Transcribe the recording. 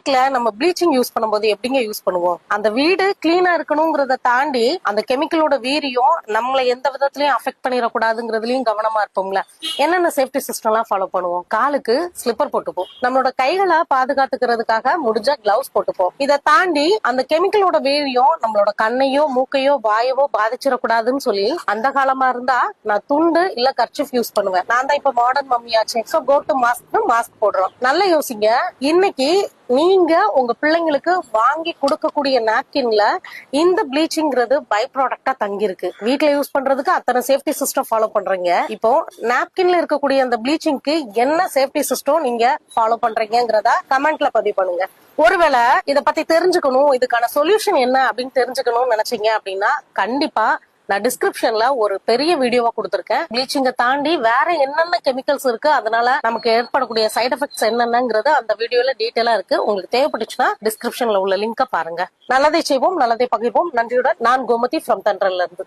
வீட்ல நம்ம bleaching use பண்ணும்போது எப்படிங்க யூஸ் பண்ணுவோம்? அந்த வீடு கிளீனா இருக்கணும்ங்கறத தாண்டி அந்த கெமிக்கலோட வீரியம் நம்மள எந்த விதத்திலயும் அஃபெக்ட் பண்ணிடக்கூடாதுங்கிறதுலயும் கவனமா இருப்போம்ல. என்னென்ன சேஃப்டி சிஸ்டம் எல்லாம் ஃபாலோ பண்ணுவோம்? காலுக்கு ஸ்லிப்பர் போட்டுப்போம், நம்மளோட கைகளை பாதுகாத்துக்கிறதுக்காக முடிஞ்ச கிளவுஸ் போட்டுப்போம். இதை தாண்டி அந்த கெமிக்கலோட வீரியம் நம்மளோட கண்ணையோ மூக்கையோ வாயவோ பாதிச்சிடக்கூடாதுன்னு சொல்லி அந்த காலமா இருந்தா நான் துண்டு இல்ல கர்ச்சிஃப் யூஸ் பண்ணுவேன். நான் தான் இப்ப மாடர்ன் மம்மியாச்சு, சோ கோ டு மாஸ்க் போடுறோம். நல்லா யோசிங்க, இன்னைக்கு நீங்க உங்க பிள்ளைங்களுக்கு வாங்கி கொடுக்கக்கூடிய நாப்கின்ல இந்த ப்ளீச்சிங்கிறது பை ப்ராடக்டா தங்கிருக்கு. வீட்ல யூஸ் பண்றதுக்கு அத்தனை சேஃப்டி சிஸ்டம் ஃபாலோ பண்றீங்க. இப்போ நாப்கின்ல இருக்கக்கூடிய அந்த ப்ளீச்சிங்க்கு என்ன சேஃப்டி சிஸ்டம் நீங்க ஃபாலோ பண்றீங்கிறத கமெண்ட்ல பதிவு பண்ணுங்க. ஒருவேளை இத பத்தி தெரிஞ்சுக்கணும், இதுக்கான சொல்யூஷன் என்ன அப்படின்னு தெரிஞ்சுக்கணும்னு நினைச்சீங்க அப்படின்னா கண்டிப்பா நான் டிஸ்கிரிப்ஷன்ல ஒரு பெரிய வீடியோவா கொடுத்திருக்கேன். ப்ளீச்சிங்க தாண்டி வேற என்னென்ன கெமிக்கல்ஸ் இருக்கு, அதனால நமக்கு ஏற்படக்கூடிய சைட் எஃபெக்ட்ஸ் என்னென்னங்கிறது அந்த வீடியோல டீடைலா இருக்கு. உங்களுக்கு தேவைப்பட்டுச்சுன்னா டிஸ்கிரிப்ஷன்ல உள்ள லிங்க பாருங்க. நல்லதை செய்வோம், நல்லதை பகிர்வோம். நன்றியுடன் நான் கோமதி ஃப்ரம் தென்றல்ல இருந்து.